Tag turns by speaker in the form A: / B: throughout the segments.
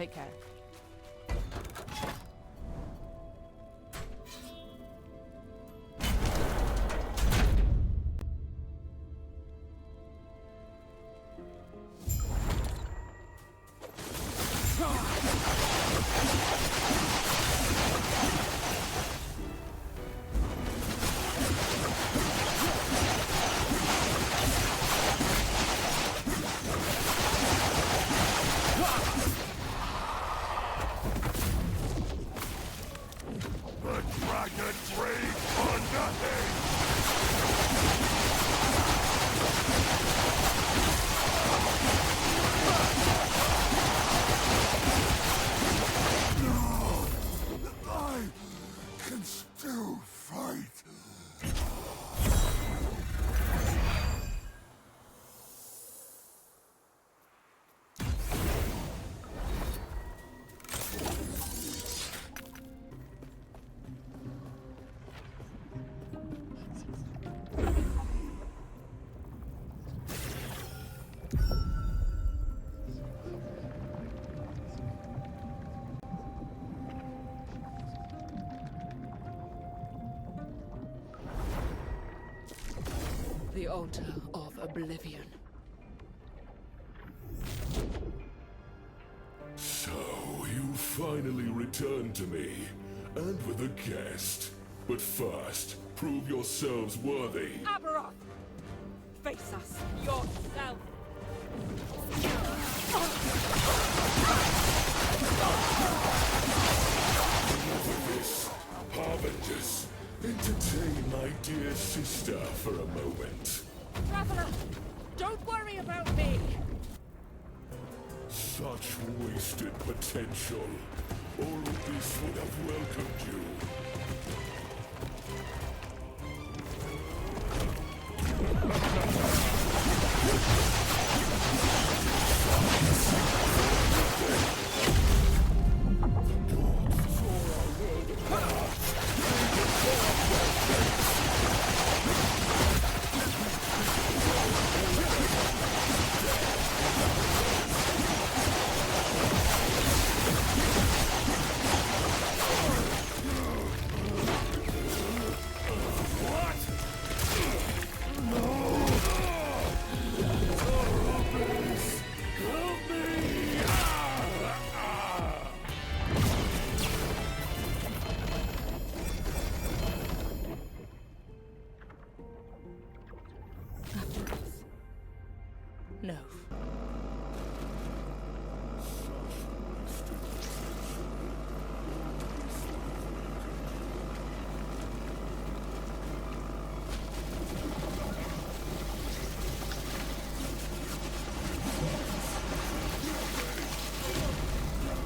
A: Take care. The altar of oblivion.
B: So, you finally returned to me, and with a guest. But first, prove yourselves worthy.
A: Aberoth! Face us yourself!
B: Enough of this, Harbingers. Entertain my dear sister for a moment.
A: Traveler, don't worry about me!
B: Such wasted potential. All of this would have welcomed you.
A: No.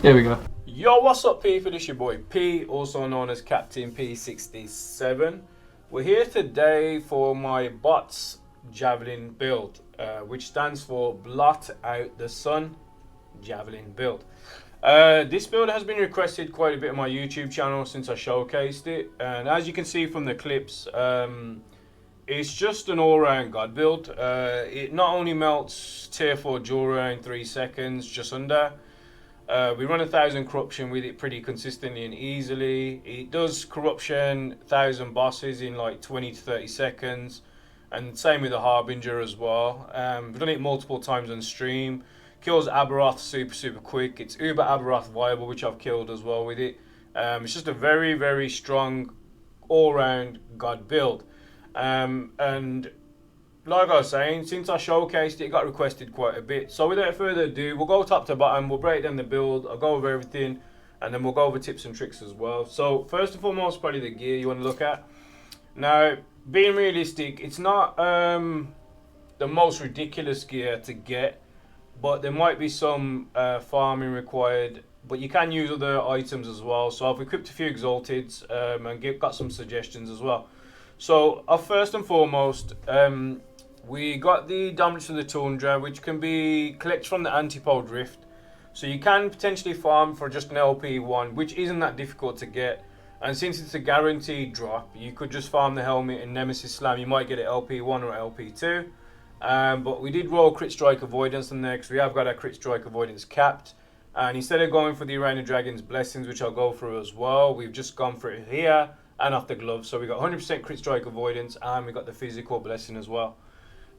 C: There we go.
D: Yo, what's up people? It's your boy P, also known as Captain P67. We're here today for my bots Javelin build, which stands for Blot Out the Sun Javelin build. This build has been requested quite a bit on my YouTube channel since I showcased it, and as you can see from the clips, it's just an all-round god build. It not only melts tier 4 Jura in 3 seconds, just under. We run 1000 corruption with it pretty consistently and easily. It does corruption 1000 bosses in like 20 to 30 seconds, and same with the Harbinger as well. We've done it multiple times on stream. Kills Aberoth super quick. It's Uber Aberoth viable, which I've killed as well with it. It's just a very strong all-round god build. And like I was saying, since I showcased it, it got requested quite a bit. So without further ado, we'll go top to bottom, we'll break down the build, I'll go over everything, and then we'll go over tips and tricks as well. So first and foremost, probably the gear you want to look at. Now, being realistic, it's not the most ridiculous gear to get, but there might be some farming required, but you can use other items as well. So I've equipped a few Exalteds and got some suggestions as well. So first and foremost, we got the Dominance of the Tundra, which can be collected from the Antipode Rift. So you can potentially farm for just an LP1, which isn't that difficult to get. And since it's a guaranteed drop, you could just farm the helmet and Nemesis Slam. You might get it LP1 or LP2. But we did roll Crit Strike Avoidance on there because we have got our Crit Strike Avoidance capped. And instead of going for the Iranian Dragon's Blessings, which I'll go through as well, we've just gone for it here and off the gloves. So we got 100% crit strike avoidance, and we got the physical blessing as well.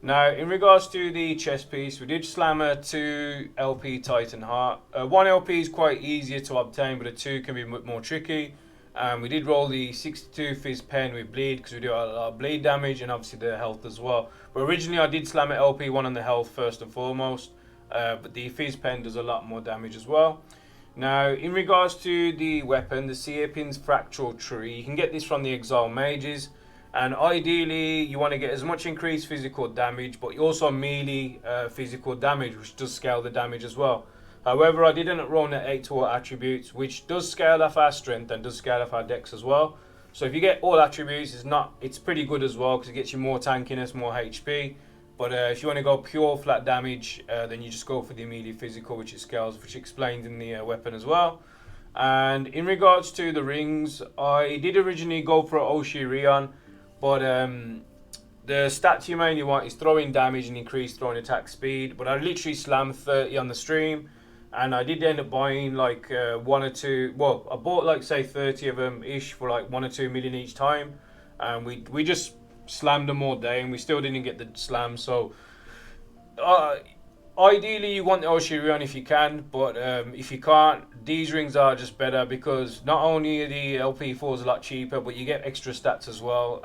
D: Now, in regards to the chest piece, we did slam a 2 LP Titan Heart. 1 LP is quite easier to obtain, but a 2 can be a bit more tricky. We did roll the 62 Fizz Pen with bleed, because we do a lot of bleed damage and obviously the health as well. But originally I did slam an LP 1 on the health first and foremost, but the Fizz Pen does a lot more damage as well. Now, in regards to the weapon, the Seerpin's Fractal Tree, you can get this from the Exile Mages. And ideally, you want to get as much increased physical damage, but also melee physical damage, which does scale the damage as well. However, I did end up rolling at 8 to all attributes, which does scale off our strength and does scale off our dex as well. So if you get all attributes, it's pretty good as well, because it gets you more tankiness, more HP. But if you want to go pure flat damage, then you just go for the immediate physical, which it scales, which explained in the weapon as well. And in regards to the rings, I did originally go for Oshirion. But the stats you mainly want is throwing damage and increased throwing attack speed. But I literally slammed 30 on the stream. And I did end up buying like 1 or 2. Well, I bought like say 30 of them ish for like 1 or 2 million each time. And we just slammed them all day and we still didn't get the slam. So ideally you want the Oshirion if you can. But if you can't, these rings are just better, because not only are the LP4s a lot cheaper, but you get extra stats as well.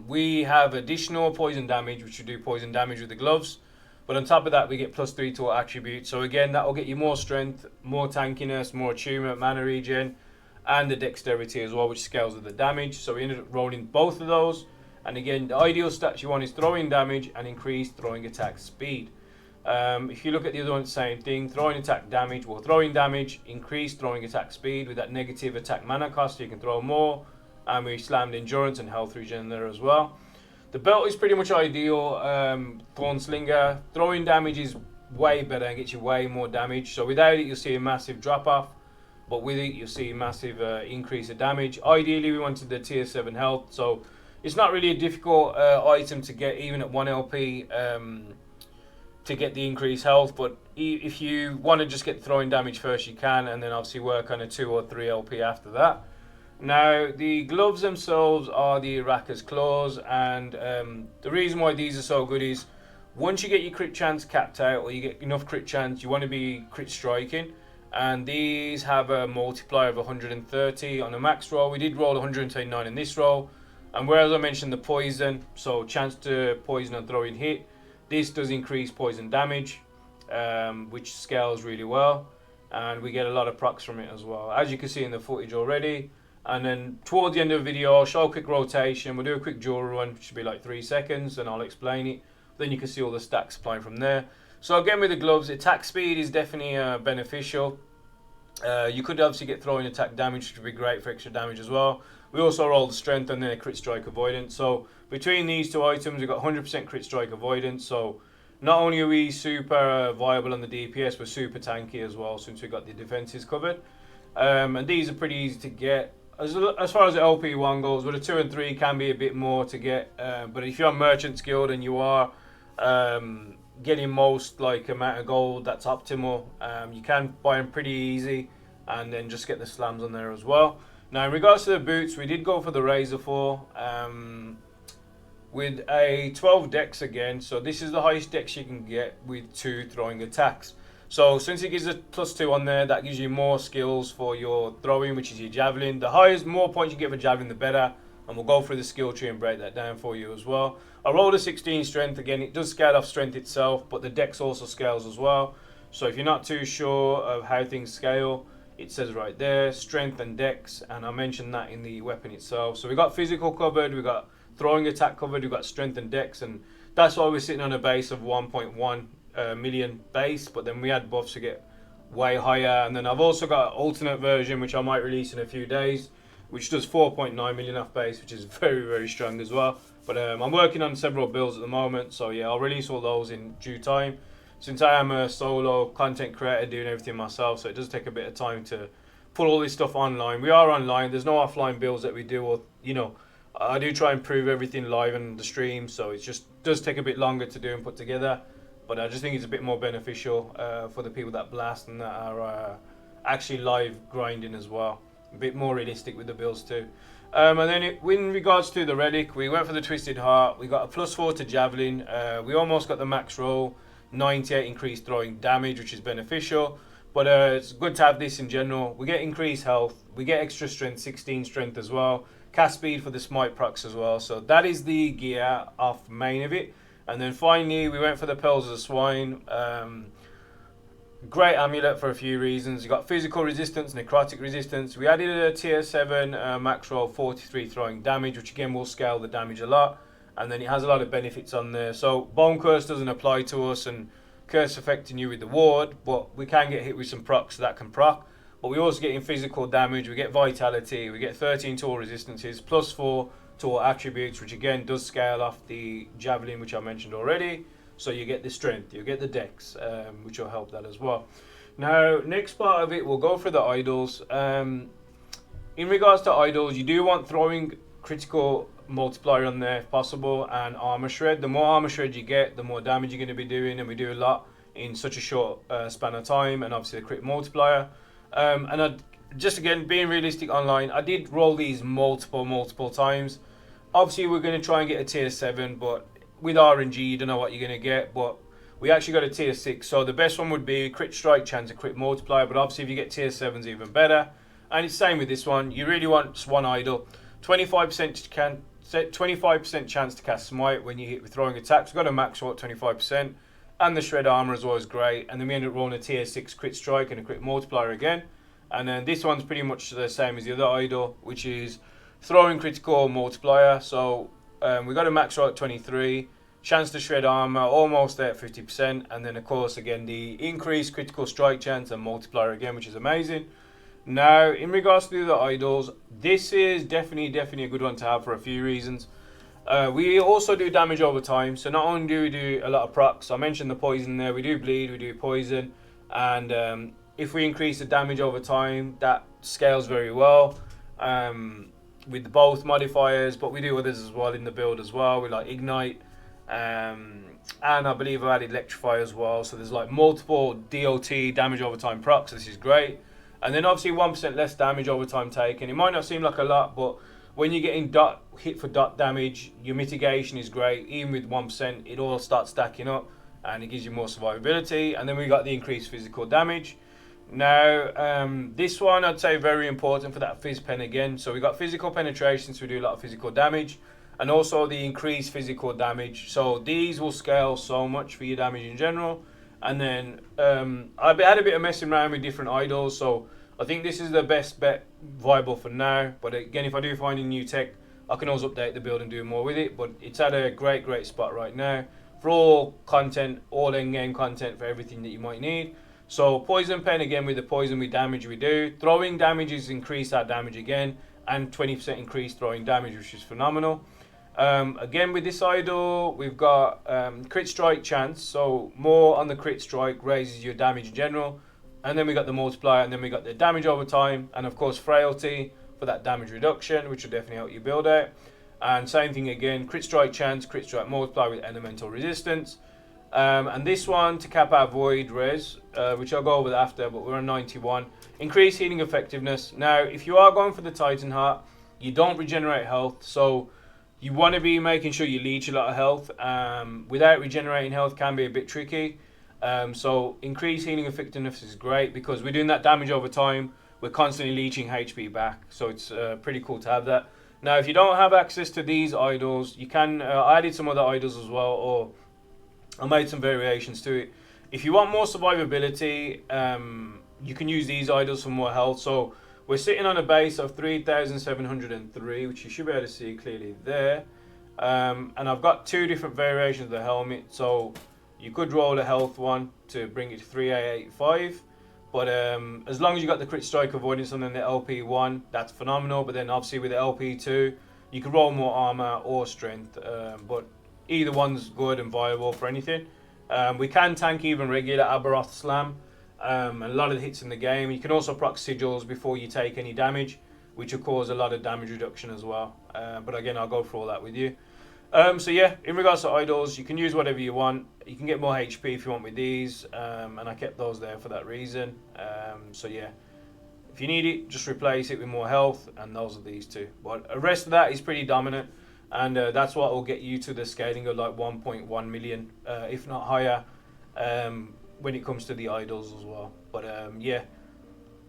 D: We have additional poison damage, which you do poison damage with the gloves. But on top of that, we get +3 to our attributes. So again, that will get you more strength, more tankiness, more attunement, mana regen, and the dexterity as well, which scales with the damage. So we ended up rolling both of those. And again, the ideal stats you want is throwing damage and increased throwing attack speed. If you look at the other one, same thing, throwing attack damage, well, throwing damage, increased throwing attack speed with that negative attack mana cost, so you can throw more. And we slammed endurance and health regen there as well. The belt is pretty much ideal. Thornslinger, throwing damage is way better and gets you way more damage. So without it, you'll see a massive drop off, but with it, you'll see a massive increase of damage. Ideally, we wanted the tier 7 health, so it's not really a difficult item to get, even at 1 LP. To get the increased health, but if you want to just get throwing damage first, you can, and then obviously work on a 2 or 3 LP after that. Now, the gloves themselves are the Raka's Claws, and the reason why these are so good is once you get your crit chance capped out, or you get enough crit chance, you want to be crit striking, and these have a multiplier of 130 on a max roll. We did roll 129 in this roll, and whereas I mentioned the poison, so chance to poison and throwing hit, this does increase poison damage, which scales really well, and we get a lot of procs from it as well, as you can see in the footage already. And then towards the end of the video, I'll show a quick rotation. We'll do a quick dual run, which should be like 3 seconds, and I'll explain it. Then you can see all the stacks applying from there. So again, with the gloves, attack speed is definitely beneficial. You could obviously get throwing attack damage, which would be great for extra damage as well. We also roll the strength and then a crit strike avoidance. So between these two items, we've got 100% crit strike avoidance. So not only are we super viable on the DPS, we're super tanky as well, since we've got the defenses covered. And these are pretty easy to get. As far as the LP1 goes, with the 2 and 3 can be a bit more to get. But if you're on Merchant's Guild and you are getting most like amount of gold, that's optimal. You can buy them pretty easy and then just get the slams on there as well. Now, in regards to the boots, we did go for the Razor 4 with a 12 dex again. So this is the highest dex you can get with 2 throwing attacks. So since it gives a +2 on there, that gives you more skills for your throwing, which is your Javelin. The more points you get for Javelin, the better. And we'll go through the skill tree and break that down for you as well. I rolled a 16 strength. Again, it does scale off strength itself, but the dex also scales as well. So if you're not too sure of how things scale, it says right there, strength and dex, and I mentioned that in the weapon itself. So we got physical covered, we got throwing attack covered, we got strength and dex, and that's why we're sitting on a base of 1.1 million base, but then we had buffs to get way higher. And then I've also got an alternate version, which I might release in a few days, which does 4.9 million off base, which is very, very strong as well. But I'm working on several builds at the moment, so yeah, I'll release all those in due time. Since I am a solo content creator doing everything myself, so it does take a bit of time to put all this stuff online. We are online, there's no offline builds that we do, or I do try and prove everything live on the stream, so it just does take a bit longer to do and put together. but I just think it's a bit more beneficial for the people that blast and that are actually live grinding as well. A bit more realistic with the builds too. And then in regards to the relic, we went for the Twisted Heart. We got a +4 to Javelin. We almost got the max roll, 98 increased throwing damage, which is beneficial. But it's good to have this in general. We get increased health. We get extra strength, 16 strength as well. Cast speed for the smite procs as well. So that is the gear off main of it. And then finally, we went for the Pearls of the Swine. Great amulet for a few reasons. You got physical resistance, necrotic resistance. We added a tier 7 max roll, 43 throwing damage, which again will scale the damage a lot. And then it has a lot of benefits on there. So Bone Curse doesn't apply to us and curse affecting you with the ward, but we can get hit with some procs that can proc. But we also get in physical damage, we get vitality, we get 13 to all resistances, +4 to all attributes, which again does scale off the Javelin, which I mentioned already. So you get the strength, you get the dex, which will help that as well. Now, next part of it, we'll go for the idols. In regards to idols, you do want throwing critical multiplier on there if possible, and armor shred. The more armor shred you get, the more damage you're going to be doing, and we do a lot in such a short span of time, and obviously the crit multiplier. Just again, being realistic online, I did roll these multiple times. Obviously, we're going to try and get a tier 7, but with RNG, you don't know what you're going to get, but we actually got a tier 6. So the best one would be crit strike chance, a crit multiplier, but obviously if you get tier 7s, even better. And it's the same with this one. You really want just one idol. 25% chance to cast smite when you hit with throwing attacks. We've got a max roll at 25%. And the shred armor as well is great. And then we end up rolling a tier 6 crit strike and a crit multiplier again. And then this one's pretty much the same as the other idol, which is throwing critical multiplier. So we got a max roll at 23, chance to shred armor almost there at 50%, and then of course again the increased critical strike chance and multiplier again, which is amazing. Now in regards to the idols, this is definitely a good one to have for a few reasons. We also do damage over time, so not only do we do a lot of procs, I mentioned the poison there, we do bleed, we do poison, and if we increase the damage over time, that scales very well. With both modifiers, but we do others as well in the build as well. We like Ignite, and I believe I added Electrify as well. So there's like multiple DOT damage over time procs. So this is great. And then obviously 1% less damage over time taken. It might not seem like a lot, but when you're getting hit for dot damage, your mitigation is great. Even with 1%, it all starts stacking up, and it gives you more survivability. And then we got the increased physical damage. Now, this one I'd say very important for that phys pen again. So we got physical penetration, so we do a lot of physical damage, and also the increased physical damage. So these will scale so much for your damage in general. And then I had a bit of messing around with different idols, so I think this is the best bet viable for now. But again, if I do find a new tech, I can always update the build and do more with it. But it's at a great spot right now for all content, all in-game content, for everything that you might need. So poison pen again, with the poison with damage we do. Throwing damage is increased our damage again, and 20% increased throwing damage, which is phenomenal. Again with this idol, we've got crit strike chance, so more on the crit strike raises your damage in general. And then we got the multiplier, and then we got the damage over time, and of course frailty for that damage reduction, which will definitely help you build out. And same thing again, crit strike chance, crit strike multiplier with elemental resistance. And this one to cap our void res, which I'll go over after, but we're on 91. Increase healing effectiveness. Now, if you are going for the Titan Heart, you don't regenerate health, so you want to be making sure you leech a lot of health. Without regenerating health can be a bit tricky. So increase healing effectiveness is great because we're doing that damage over time. We're constantly leeching HP back, so it's pretty cool to have that. Now, if you don't have access to these idols, you can. I added some other idols as well, or I made some variations to it. If you want more survivability, you can use these idols for more health. So we're sitting on a base of 3,703, which you should be able to see clearly there. And I've got two different variations of the helmet. So you could roll a health one to bring it to 3,885. But as long as you got the crit strike avoidance and then the LP1, that's phenomenal. But then obviously with the LP2, you can roll more armor or strength. But either one's good and viable for anything. We can tank even regular Aberoth Slam. A lot of the hits in the game. You can also proc sigils before you take any damage, which will cause a lot of damage reduction as well. But again, I'll go through all that with you. So yeah, in regards to idols, you can use whatever you want. You can get more HP if you want with these, and I kept those there for that reason. So yeah, if you need it, just replace it with more health, and those are these two. But the rest of that is pretty dominant, and that's what will get you to the scaling of like 1.1 million, if not higher, when it comes to the idols as well. But yeah,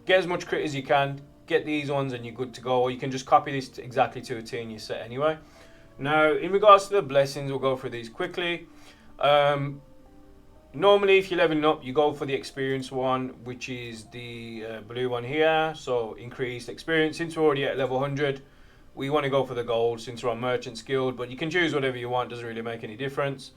D: get as much crit as you can. Get these ones, and you're good to go. Or you can just copy this exactly to a T and you're set anyway. Now, in regards to the blessings, we'll go through these quickly. Normally, if you're leveling up, you go for the experience one, which is the blue one here. So, increased experience. Since we're already at level 100, we want to go for the gold since we're on Merchant's Guild. But you can choose whatever you want, doesn't really make any difference.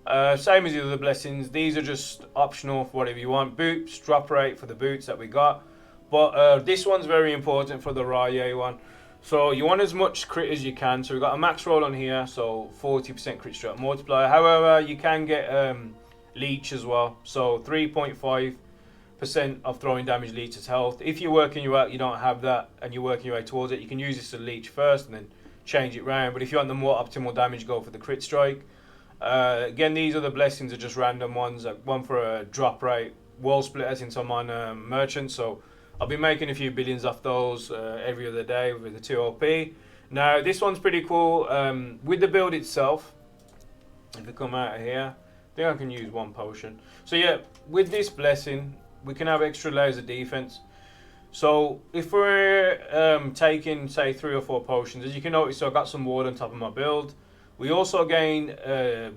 D: Same as the other blessings. These are just optional for whatever you want. Boots, drop rate for the boots that we got. But this one's very important for the Raya one. So you want as much crit as you can. So we've got a max roll on here, so 40% crit strike multiplier. However, you can get leech as well. So 3.5% of throwing damage leeches health. If you're working your way, you don't have that, and you're working your way towards it, you can use this to leech first and then change it round. But if you want the more optimal damage, go for the crit strike. Again, these other blessings are just random ones. One for a drop rate, wall splitter since I'm on merchant. So I'll be making a few billions off those every other day with the 2 OP. Now, this one's pretty cool. With the build itself, if we come out of here, I think I can use one potion. So yeah, with this blessing, we can have extra layers of defense. So if we're taking, say, 3 or 4 potions, as you can notice, so I got some ward on top of my build. We also gain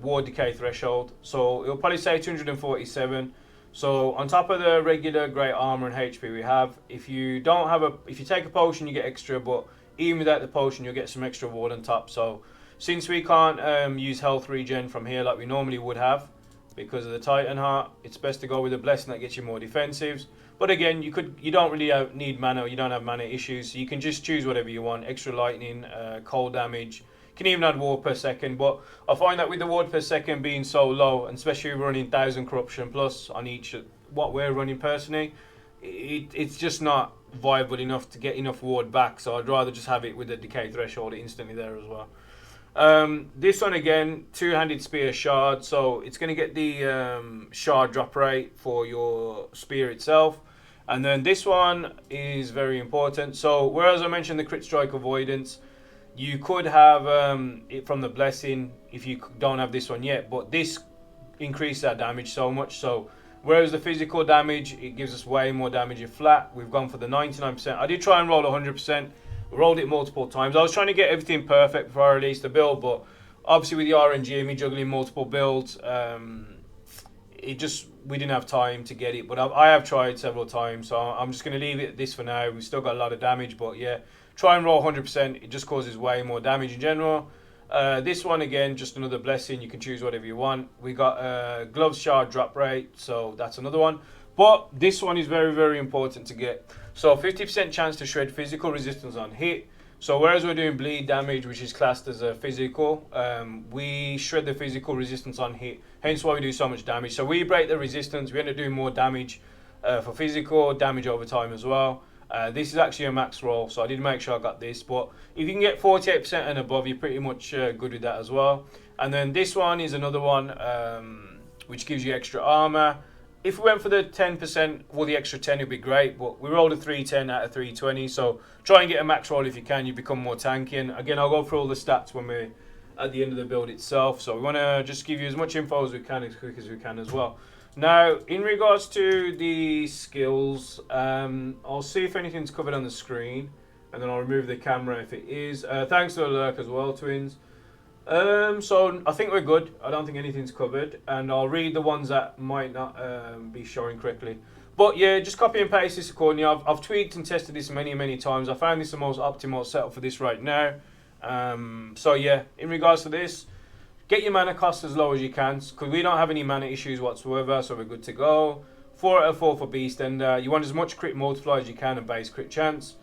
D: ward decay threshold. So it'll probably say 247. So on top of the regular great armor and HP we have, if you take a potion, you get extra, but even without the potion, you'll get some extra ward on top. So since we can't use health regen from here like we normally would have because of the Titan Heart, it's best to go with a blessing that gets you more defensives. But again, you don't really need mana, or you don't have mana issues, so you can just choose whatever you want. Extra lightning, cold damage. Can even add ward per second, but I find that with the ward per second being so low, and especially running 1000 corruption plus on each, what we're running personally, it's just not viable enough to get enough ward back. So I'd rather just have it with the decay threshold instantly there as well. This one again, 2-handed spear shard, so it's going to get the shard drop rate for your spear itself. And then this one is very important. So whereas I mentioned the crit strike avoidance, you could have it from the blessing if you don't have this one yet, but this increases our damage so much. So whereas the physical damage, it gives us way more damage if flat. We've gone for the 99%. I did try and roll 100%. Rolled it multiple times. I was trying to get everything perfect before I released the build, but obviously with the RNG and me juggling multiple builds, we didn't have time to get it. But I have tried several times, so I'm just going to leave it at this for now. We've still got a lot of damage, but yeah. Try and roll 100%, it just causes way more damage in general. This one again, just another blessing, you can choose whatever you want. We got glove shard drop rate, so that's another one. But this one is very, very important to get. So 50% chance to shred physical resistance on hit. So whereas we're doing bleed damage, which is classed as a physical, we shred the physical resistance on hit, hence why we do so much damage. So we break the resistance, we end up doing more damage for physical, damage over time as well. This is actually a max roll, so I did make sure I got this. But if you can get 48% and above, you're pretty much good with that as well. And then this one is another one which gives you extra armor. If we went for the 10%, well, the extra 10 would be great, but we rolled a 310 out of 320, so try and get a max roll if you can. You become more tanky. And again, I'll go through all the stats when we're at the end of the build itself. So we want to just give you as much info as we can, as quick as we can as well. Now, in regards to the skills, I'll see if anything's covered on the screen, and then I'll remove the camera if it is. Thanks to the lurk as well, twins. So I think we're good. I don't think anything's covered, and I'll read the ones that might not be showing correctly. But yeah, just copy and paste this accordingly. I've tweaked and tested this many times. I found this the most optimal setup for this right now. So yeah, in regards to this, get your mana cost as low as you can, because we don't have any mana issues whatsoever, so we're good to go. 4 out of 4 for Beast, and you want as much crit multiply as you can and base crit chance.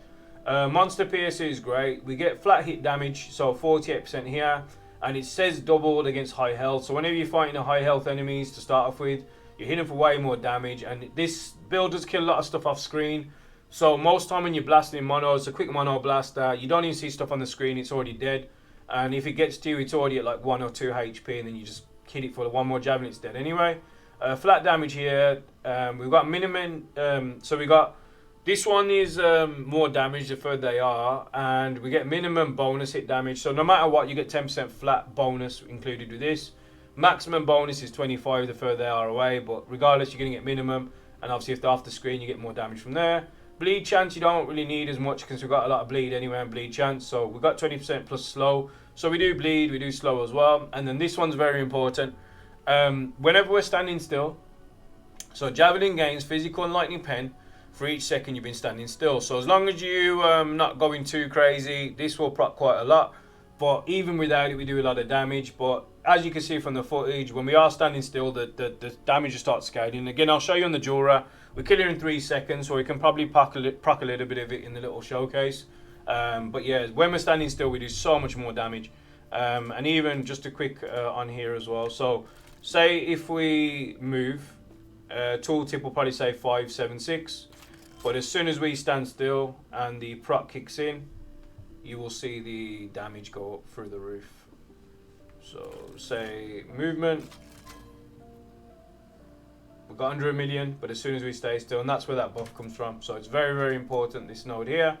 D: Monster PSC is great. We get flat hit damage, so 48% here, and it says doubled against high health. So whenever you're fighting a high health enemies to start off with, you're hitting for way more damage, and this build does kill a lot of stuff off screen. So most time when you're blasting mono, it's a quick mono blaster. You don't even see stuff on the screen, it's already dead. and if it gets to you, it's already at like 1 or 2 HP, and then you just hit it for 1 more javelin, it's dead anyway. Flat damage here, we've got minimum, so we got, this one is more damage the further they are, and we get minimum bonus hit damage. So no matter what, you get 10% flat bonus included with this. Maximum bonus is 25 the further they are away, but regardless, you're going to get minimum. And obviously, if they're off the screen, you get more damage from there. Bleed chance, you don't really need as much because we've got a lot of bleed anyway and bleed chance. So we've got 20% plus slow. So we do bleed, we do slow as well. And then this one's very important. Whenever we're standing still, so Javelin gains physical and lightning pen for each second you've been standing still. So as long as you not going too crazy, this will proc quite a lot. But even without it, we do a lot of damage. But as you can see from the footage, when we are standing still, the damage just starts scaling. Again, I'll show you on the Jura. We kill her in 3 seconds, so we can probably proc a little bit of it in the little showcase. But yeah, when we're standing still, we do so much more damage. And even just a quick on here as well. So say if we move, tooltip will probably say 5, 7, 6. But as soon as we stand still and the proc kicks in, you will see the damage go up through the roof. So say movement, we've got under 1 million, but as soon as we stay still, and that's where that buff comes from. So it's very, very important, this node here.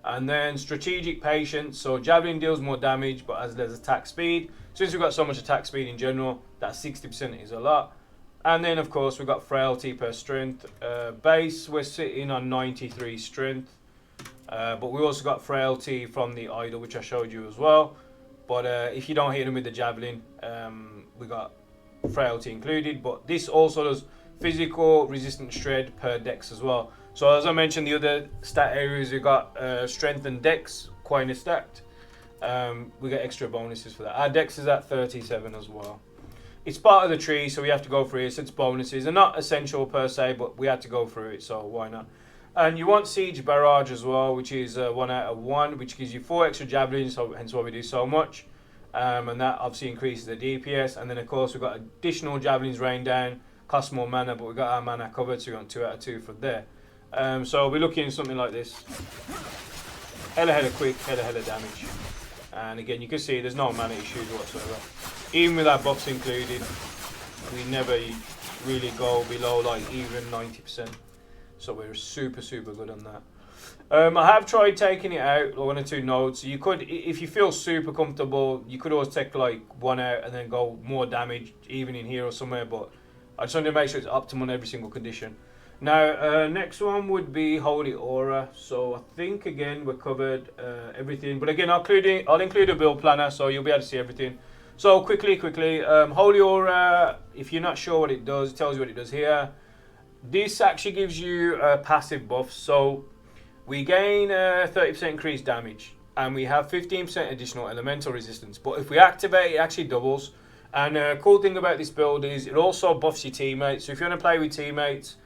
D: And then strategic patience. So Javelin deals more damage, but as there's attack speed, since we've got so much attack speed in general, that 60% is a lot. And then of course we've got frailty per strength. Base, we're sitting on 93 strength. But we also got frailty from the idol, which I showed you as well. But if you don't hit them with the javelin, we got frailty included. But this also does physical resistant shred per dex as well. So as I mentioned, the other stat areas we got strength and dex quite stacked. We get extra bonuses for that. Our dex is at 37 as well. It's part of the tree, so we have to go through it. So it's bonuses. They're not essential per se, but we had to go through it, so why not? And you want Siege Barrage as well, which is 1 out of 1, which gives you 4 extra javelins, so hence why we do so much. And that obviously increases the DPS. And then of course we've got additional javelins rain down, cost more mana, but we've got our mana covered, so we got 2 out of 2 for there. So we're looking at something like this. Hella quick, hella damage. And again, you can see there's no mana issues whatsoever. Even with our buffs included, we never really go below like even 90%. So we're super good on that. I have tried taking it out, 1 or 2 nodes. So you could, if you feel super comfortable, you could always take like 1 out and then go more damage, even in here or somewhere. But I just wanted to make sure it's optimal in every single condition. Now, next one would be Holy Aura. So I think again we're covered everything. But again, I'll include a build planner, so you'll be able to see everything. So quickly, Holy Aura. If you're not sure what it does, it tells you what it does here. This actually gives you a passive buff. So we gain 30% increased damage, and we have 15% additional elemental resistance. But if we activate, it actually doubles. And cool thing about this build is it also buffs your teammates. So if you want to play with teammates,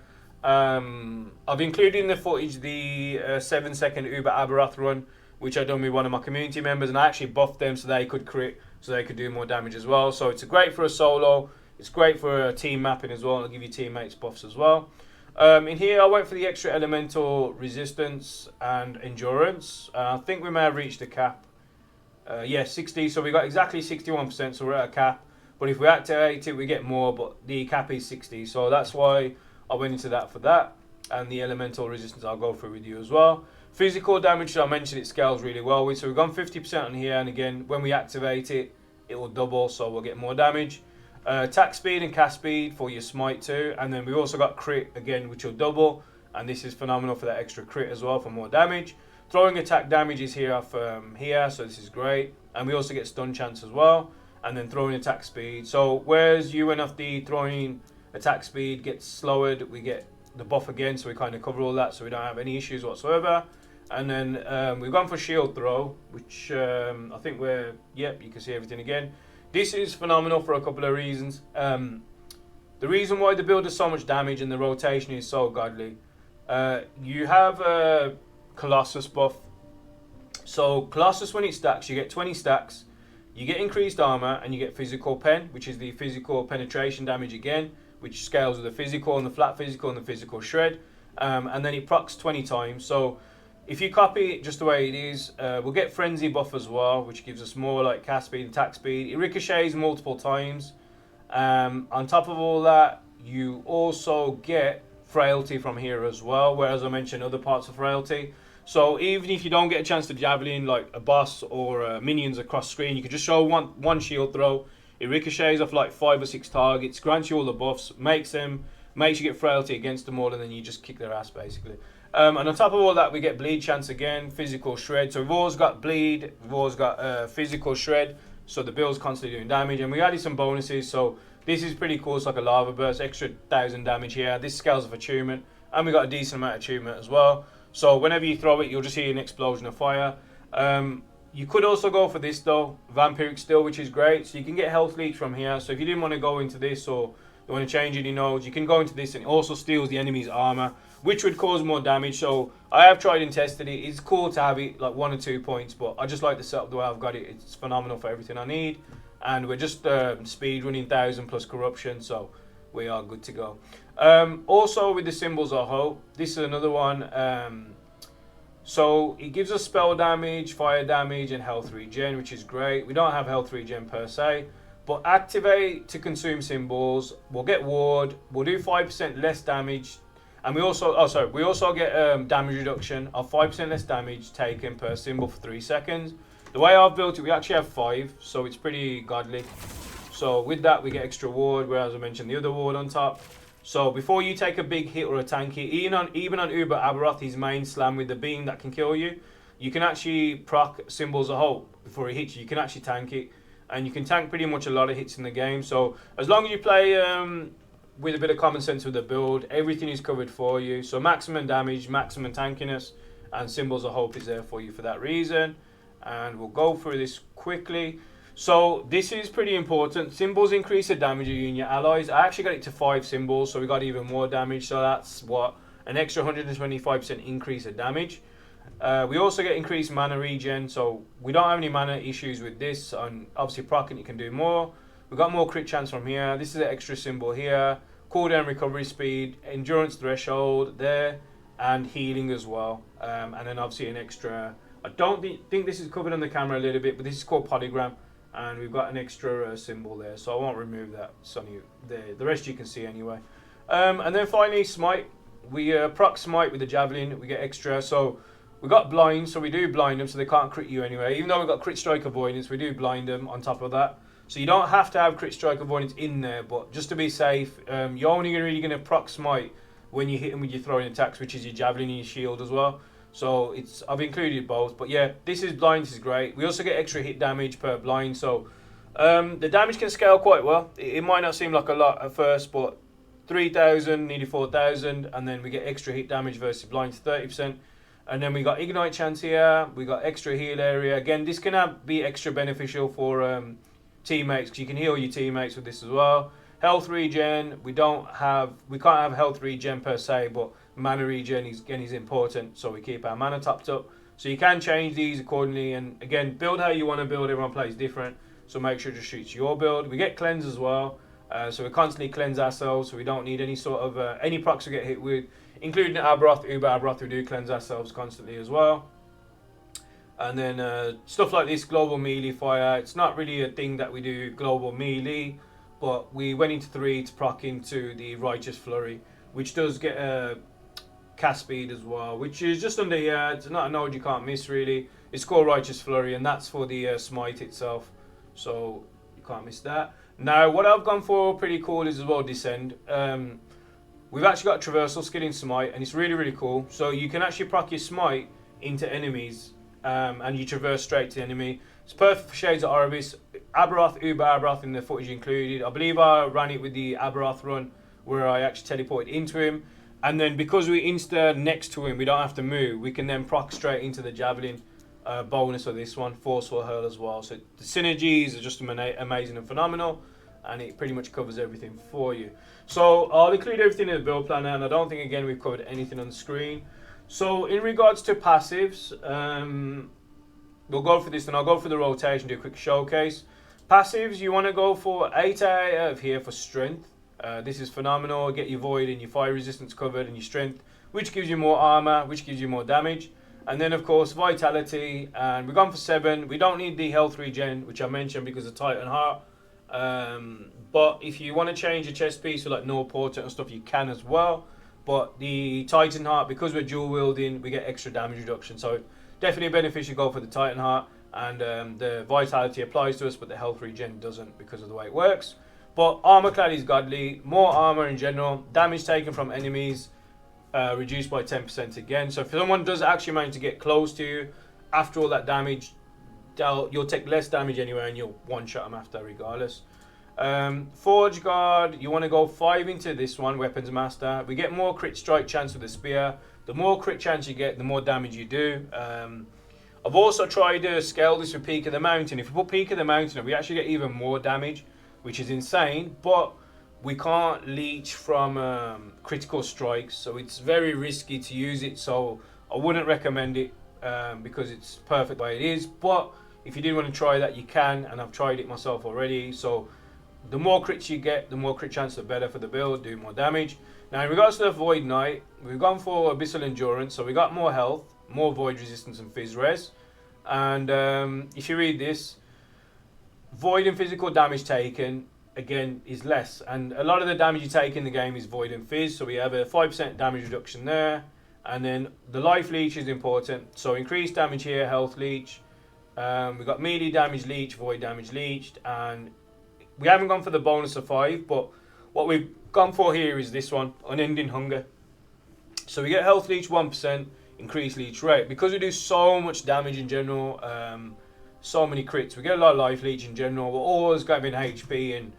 D: I've included in the footage the 7-second Uber Aberoth run, which I done with one of my community members, and I actually buffed them so they could crit, so they could do more damage as well. So it's great for a solo. It's great for team mapping as well. It'll give you teammates buffs as well. In here, I went for the extra elemental resistance and endurance. I think we may have reached the cap. Yeah, 60. So we got exactly 61%. So we're at a cap. But if we activate it, we get more. But the cap is 60. So that's why I went into that for that. And the elemental resistance I'll go through with you as well. Physical damage, I mentioned, it scales really well with. So we've gone 50% on here. And again, when we activate it, it will double. So we'll get more damage. Attack speed and cast speed for your smite too, and then we've also got crit again, which will double, and this is phenomenal for that extra crit as well for more damage. Throwing attack damage is here off here, so this is great, and we also get stun chance as well, and then throwing attack speed. So whereas you and off the throwing attack speed gets lowered, we get the buff again, so we kind of cover all that, so we don't have any issues whatsoever. And then we've gone for shield throw, which I think we're, yep, you can see everything again. This is phenomenal for a couple of reasons. The reason why the build does so much damage and the rotation is so godly. You have a Colossus buff. So Colossus, when it stacks, you get 20 stacks. You get increased armor and you get physical pen, which is the physical penetration damage again, which scales with the physical and the flat physical and the physical shred. And then it procs 20 times. So If you copy it just the way it is, we'll get frenzy buff as well, which gives us more like cast speed and attack speed. It ricochets multiple times. On top of all that, you also get frailty from here as well, whereas I mentioned other parts of frailty. So even if you don't get a chance to javelin like a boss or minions across screen, you can just show one shield throw. It ricochets off like 5 or 6 targets, grants you all the buffs, makes you get frailty against them all, and then you just kick their ass basically. And on top of all that, we get bleed chance again, physical shred. So we've always got bleed, we've always got physical shred. So the build's constantly doing damage, and we added some bonuses. So this is pretty cool. It's like a lava burst, extra 1,000 damage here. This scales of attunement, and we got a decent amount of attunement as well. So whenever you throw it, you'll just hear an explosion of fire. You could also go for this though, Vampiric Steel, which is great. So you can get health leech from here. So if you didn't want to go into this, or you want to change any nodes, you can go into this, and it also steals the enemy's armor, which would cause more damage. So I have tried and tested it. It's cool to have it like 1 or 2 points, but I just like the setup the way I've got it. It's phenomenal for everything I need. And we're just speed running 1,000 plus corruption, so we are good to go. Also with the symbols of hope, this is another one. So it gives us spell damage, fire damage, and health regen, which is great. We don't have health regen per se, but activate to consume symbols. We'll get ward. We'll do 5% less damage, and we also get damage reduction of 5% less damage taken per symbol for 3 seconds. The way I've built it, we actually have 5, so it's pretty godly. So with that, we get extra ward, whereas I mentioned the other ward on top. So before you take a big hit or a tank hit, even on Uber Aberoth, his main slam with the beam that can kill you, you can actually proc Symbols of Hope before it hits you. You can actually tank it, and you can tank pretty much a lot of hits in the game. So as long as you play with a bit of common sense with the build, everything is covered for you. So maximum damage, maximum tankiness, and Symbols of Hope is there for you for that reason. And we'll go through this quickly. So this is pretty important. Symbols increase the damage of you and your allies. I actually got it to 5 symbols, so we got even more damage. So that's what, an extra 125% increase of damage. We also get increased mana regen, so we don't have any mana issues with this. And obviously proccing, you can do more. We got more crit chance from here. This is an extra symbol here. Cooldown recovery speed, endurance threshold there, and healing as well. And then obviously an extra. I don't think this is covered on the camera a little bit, but this is called polygram. And we've got an extra symbol there, so I won't remove that. It's on you there. The rest you can see anyway. And then finally, smite. We proc smite with the javelin. We get extra. So we got blind, so we do blind them, so they can't crit you anyway. Even though we've got crit strike avoidance, we do blind them on top of that. So you don't have to have crit strike avoidance in there, but just to be safe, you're only really going to proc smite when you hit them with your throwing attacks, which is your javelin and your shield as well. So I've included both, but yeah, this is blind. This is great. We also get extra hit damage per blind, so the damage can scale quite well. It might not seem like a lot at first, but 3,000, nearly 4,000, and then we get extra hit damage versus blind to 30%. And then we got ignite chance here. We got extra heal area. Again, this can be extra beneficial for teammates, because you can heal your teammates with this as well. Health regen. We can't have health regen per se, but mana regen is important, so we keep our mana topped up. So you can change these accordingly, and again, build how you want to build. Everyone plays different, so make sure it just suits your build. We get cleanse as well, so we constantly cleanse ourselves, so we don't need any sort of any procs we get hit with, including Aberoth, Uber Aberoth. We do cleanse ourselves constantly as well. And then stuff like this, global melee fire. It's not really a thing that we do global melee, but we went into 3 to proc into the righteous flurry, which does get a cast speed as well, which is just under here. It's not a node you can't miss really. It's called Righteous Flurry, and that's for the smite itself, so you can't miss that. Now what I've gone for pretty cool is as well Descend. We've actually got a traversal skill in smite, and it's really cool. So you can actually proc your smite into enemies, and you traverse straight to the enemy. It's perfect for Shades of Oribis, Aberoth, Uber Aberoth in the footage included. I believe I ran it with the Aberoth run where I actually teleported into him. And then because we insta next to him, we don't have to move. We can then proc straight into the Javelin bonus of this one, Forceful Hurl as well. So the synergies are just amazing and phenomenal, and it pretty much covers everything for you. So I'll include everything in the build planner, and I don't think, again, we've covered anything on the screen. So in regards to passives, we'll go for this, and I'll go for the rotation, do a quick showcase. Passives, you want to go for 8 out of here for strength. This is phenomenal. Get your void and your fire resistance covered, and your strength, which gives you more armor, which gives you more damage. And then of course vitality, and we've gone for 7. We don't need the health regen, which I mentioned because of Titan Heart. But if you want to change your chest piece for like null portent and stuff, you can as well. But the Titan Heart, because we're dual wielding, we get extra damage reduction. So definitely beneficial to go for the Titan Heart. And the vitality applies to us, but the health regen doesn't because of the way it works. But armor clad is godly. More armor in general. Damage taken from enemies reduced by 10% again. So if someone does actually manage to get close to you after all that damage, you'll take less damage anyway, and you'll one-shot them after regardless. Forge Guard, you want to go 5 into this one, Weapons Master. We get more crit strike chance with the spear. The more crit chance you get, the more damage you do. I've also tried to scale this with Peak of the Mountain. If you put Peak of the Mountain, we actually get even more damage, which is insane, but we can't leech from critical strikes, so it's very risky to use it, so I wouldn't recommend it because it's perfect the way it is. But if you did want to try that, you can, and I've tried it myself already. So the more crits you get, the more crit chance, the better for the build, do more damage. Now in regards to the Void Knight, we've gone for Abyssal Endurance, so we got more health, more void resistance and fizz res. And if you read this, void and physical damage taken again is less, and a lot of the damage you take in the game is void and fizz, so we have a 5% damage reduction there. And then the life leech is important, so increased damage here, health leech. We've got melee damage leech, void damage leeched, and we haven't gone for the bonus of 5, but what we've gone for here is this one, Unending Hunger. So we get health leech 1%, increased leech rate. Because we do so much damage in general, so many crits, we get a lot of life leech in general. We're always grabbing HP, and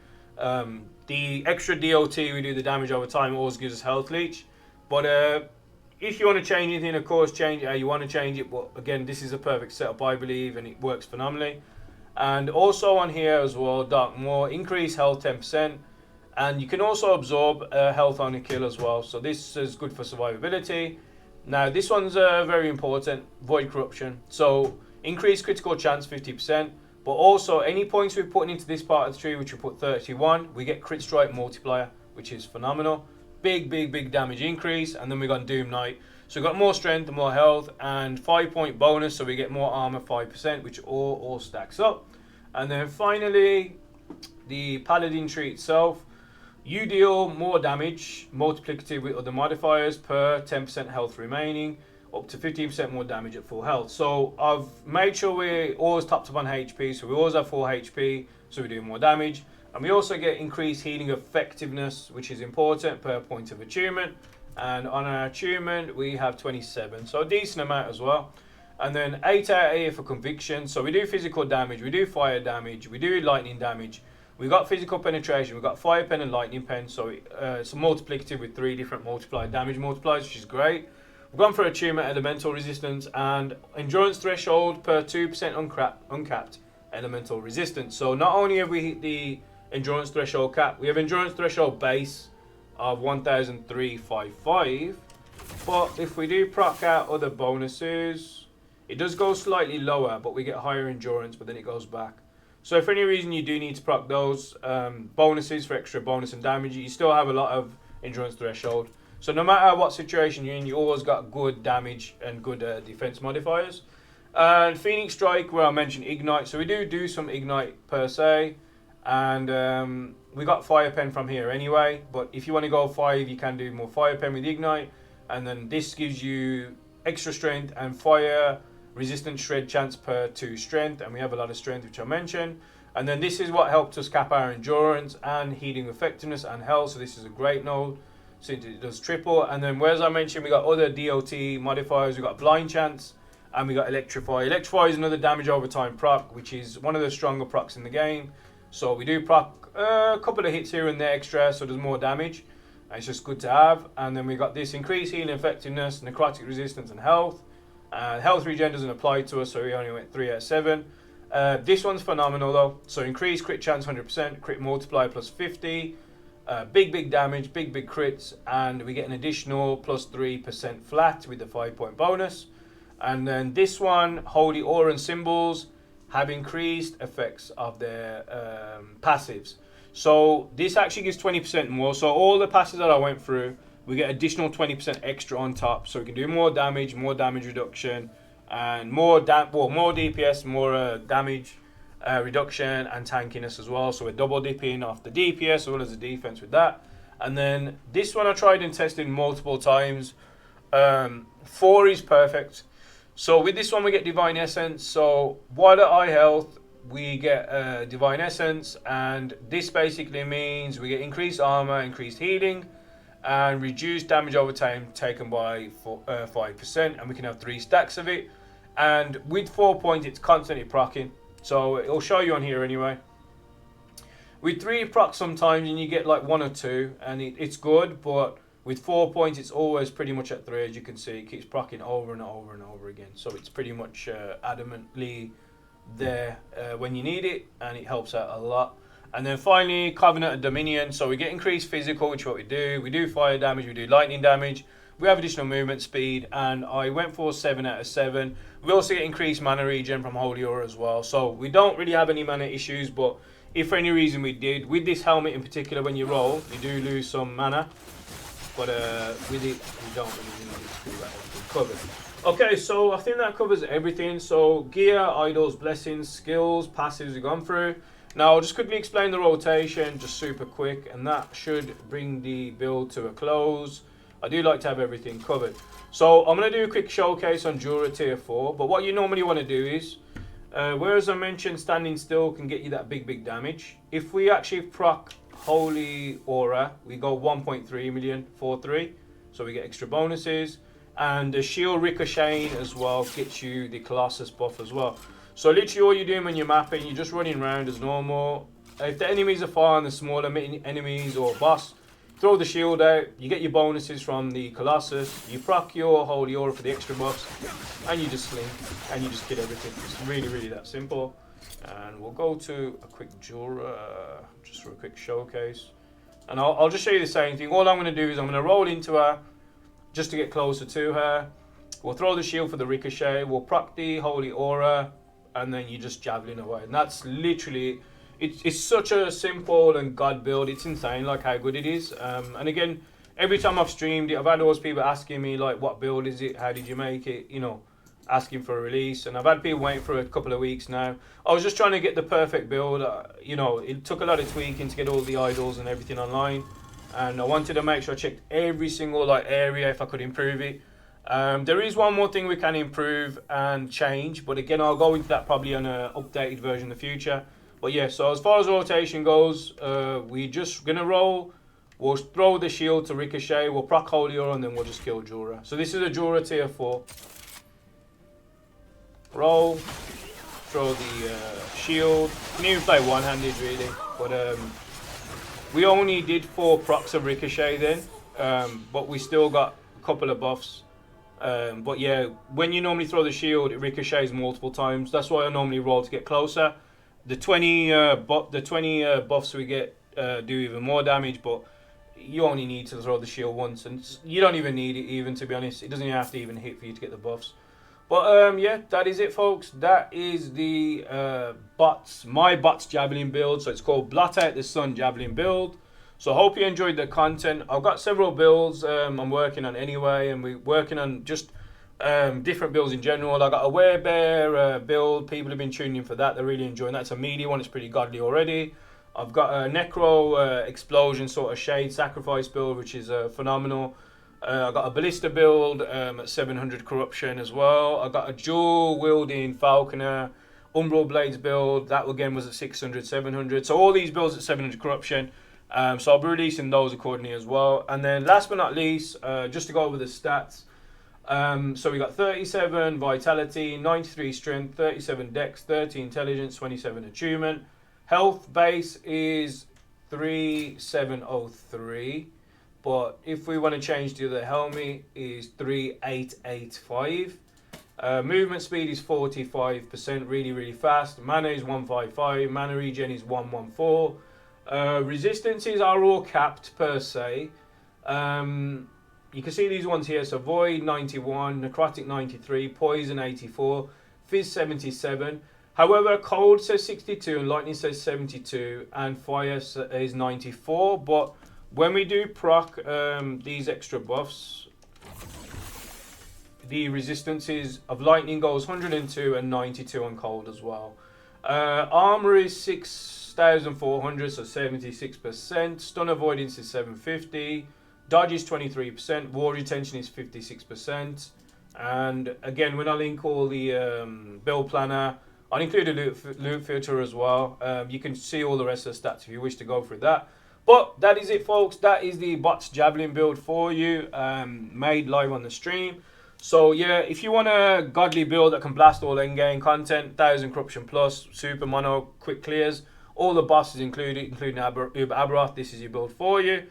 D: the extra DOT we do, the damage over time, always gives us health leech. But if you want to change anything, of course, change it how you want to change it. But again, this is a perfect setup, I believe, and it works phenomenally. And also on here as well, Dark Maw, increase health 10%. And you can also absorb health on a kill as well. So this is good for survivability. Now this one's very important, Void Corruption. So increase critical chance 50%. But also any points we're putting into this part of the tree, which we put 31, we get crit strike multiplier, which is phenomenal. Big damage increase. And then we got Doom Knight. So we've got more strength and more health, and 5-point bonus, so we get more armor 5%, which all stacks up. And then finally, the Paladin tree itself. You deal more damage, multiplicative with other modifiers per 10% health remaining, up to 15% more damage at full health. So I've made sure we're always topped up on HP, so we always have full HP, so we do more damage. And we also get increased healing effectiveness, which is important per point of attunement. And on our attunement, we have 27, so a decent amount as well. And then 8 out of 8 for conviction. So we do physical damage, we do fire damage, we do lightning damage. We got physical penetration, we got fire pen and lightning pen. So it's a multiplicative with 3 different damage multipliers, which is great. We've gone for attunement, elemental resistance, and endurance threshold per 2% uncapped elemental resistance. So not only have we hit the endurance threshold cap, we have endurance threshold base of 1355, but if we do proc out other bonuses, it does go slightly lower, but we get higher endurance, but then it goes back. So if for any reason you do need to proc those bonuses for extra bonus and damage, you still have a lot of endurance threshold. So no matter what situation you're in, you always got good damage and good defense modifiers. And Phoenix Strike, where I mentioned Ignite, so we do some Ignite per se. And we got fire pen from here anyway, but if you want to go 5, you can do more fire pen with Ignite. And then this gives you extra strength and fire resistant shred chance per 2 strength, and we have a lot of strength, which I mentioned. And then this is what helped us cap our endurance and healing effectiveness and health, so this is a great node since it does triple. And then whereas I mentioned we got other DOT modifiers, we got blind chance and we got electrify. Electrify is another damage over time proc, which is one of the stronger procs in the game. So we do proc a couple of hits here and there extra, so there's more damage. And it's just good to have. And then we got this increased healing effectiveness, necrotic resistance, and health. Health regen doesn't apply to us, so we only went 3 out of 7. This one's phenomenal though. So increased crit chance 100%, crit multiply plus 50. Big damage, big crits, and we get an additional plus 3% flat with the 5-point bonus. And then this one, Holy Aura and Symbols, have increased effects of their passives. So this actually gives 20% more. So all the passives that I went through we get additional 20% extra on top, so we can do more damage reduction, and more DPS, more damage reduction, and tankiness as well. So we're double dipping off the DPS as well as the defense with that. And then this one I tried and tested multiple times. 4 is perfect. So with this one we get Divine Essence. So while at high health we get Divine Essence, and this basically means we get increased armor, increased healing, and reduced damage over time taken by 5%, and we can have 3 stacks of it. And with 4 points it's constantly proccing, so it'll show you on here anyway. With 3 procs sometimes and you get like 1 or 2 and it's good, but with 4 points it's always pretty much at 3. As you can see, it keeps proccing over and over and over again, so it's pretty much adamantly there when you need it, and it helps out a lot. And then finally, Covenant of Dominion. So we get increased physical, which is what we do fire damage, we do lightning damage, we have additional movement speed, and I went for 7 out of 7. We also get increased mana regen from Holy Aura as well, so we don't really have any mana issues. But if for any reason we did, with this helmet in particular, when you roll you do lose some mana, but with it we don't really need it to do that covered. Okay, so I think that covers everything. So gear, idols, blessings, skills, passives we've gone through. Now I'll just quickly explain the rotation, just super quick, and that should bring the build to a close. I do like to have everything covered. So I'm going to do a quick showcase on Jura tier 4, but what you normally want to do is, whereas I mentioned standing still can get you that big damage, if we actually proc Holy Aura, we go 1.3 million, 4-3, so we get extra bonuses. And the shield ricocheting as well gets you the Colossus buff as well. So literally all you're doing when you're mapping, you're just running around as normal. If the enemies are far and the smaller enemies or boss, throw the shield out, you get your bonuses from the Colossus, you proc your Holy Aura for the extra buffs, and you just slink, and you just kill everything. It's really that simple. And we'll go to a quick Jura, just for a quick showcase. And I'll just show you the same thing. All I'm going to do is I'm going to roll into her, just to get closer to her. We'll throw the shield for the ricochet, we'll proc the Holy Aura, and then you just javelin away. And that's literally, it's such a simple and god build. It's insane like how good it is. And again, every time I've streamed it, I've had all those people asking me like, what build is it, how did you make it, you know, asking for a release. And I've had people waiting for a couple of weeks now. I was just trying to get the perfect build. You know, it took a lot of tweaking to get all the idols and everything online, and I wanted to make sure I checked every single like area if I could improve it. There is one more thing we can improve and change, but again I'll go into that probably on an updated version in the future. But yeah, so as far as rotation goes, we're just gonna roll, we'll throw the shield to ricochet, we'll proc Holy Aura, and then we'll just kill Jura. So this is a Jura tier 4. Roll, throw the shield. You can even play one-handed really, but we only did 4 procs of ricochet then, but we still got a couple of buffs. But yeah, when you normally throw the shield, it ricochets multiple times. That's why I normally roll to get closer. The 20 buffs we get do even more damage, but you only need to throw the shield once, and you don't even need it even, to be honest. It doesn't even have to even hit for you to get the buffs. But yeah, that is it, folks. That is the my bots Javelin build. So it's called Blot Out the Sun Javelin build. So I hope you enjoyed the content. I've got several builds I'm working on anyway, and we're working on just different builds in general. I got a Werebear build. People have been tuning in for that. They're really enjoying that. It's a media one. It's pretty godly already. I've got a Necro Explosion sort of Shade Sacrifice build, which is phenomenal. I got a Ballista build at 700 Corruption as well. I got a dual wielding Falconer Umbral Blades build. That again was at 600, 700. So all these builds at 700 Corruption. So I'll be releasing those accordingly as well. And then last but not least, just to go over the stats. So we got 37 Vitality, 93 Strength, 37 Dex, 30 Intelligence, 27 Attunement. Health base is 3703. But if we want to change to the helmet, is 3885. Movement speed is 45%, really fast. Mana is 155. Mana regen is 114. Resistances are all capped per se. You can see these ones here. So Void 91, Necrotic 93, Poison 84, Fizz 77. However, Cold says 62 and Lightning says 72, and Fire is 94. But When we do proc these extra buffs, the resistances of lightning goes 102 and 92 on cold as well. Armor is 6,400, so 76%. Stun avoidance is 750. Dodge is 23%. War retention is 56%. And again, when I link all the build planner, I'll include a loot filter as well. You can see all the rest of the stats if you wish to go through that. But that is it, folks. That is the bots Javelin build for you, made live on the stream. So yeah, if you want a godly build that can blast all in-game content, 1000 corruption plus, super mono, quick clears, all the bosses included, including Uber Aberoth, this is your build for you.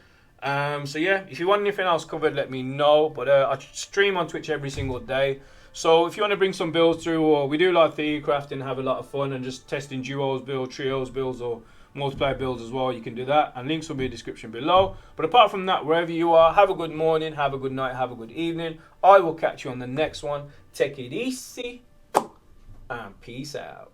D: So yeah, if you want anything else covered, let me know. But I stream on Twitch every single day. So if you want to bring some builds through, or we do like theory crafting, have a lot of fun, and just testing duos, build trios, builds, or multiplayer builds as well, you can do that, and links will be in the description below. But apart from that, wherever you are, have a good morning, have a good night, have a good evening. I will catch you on the next one. Take it easy and peace out.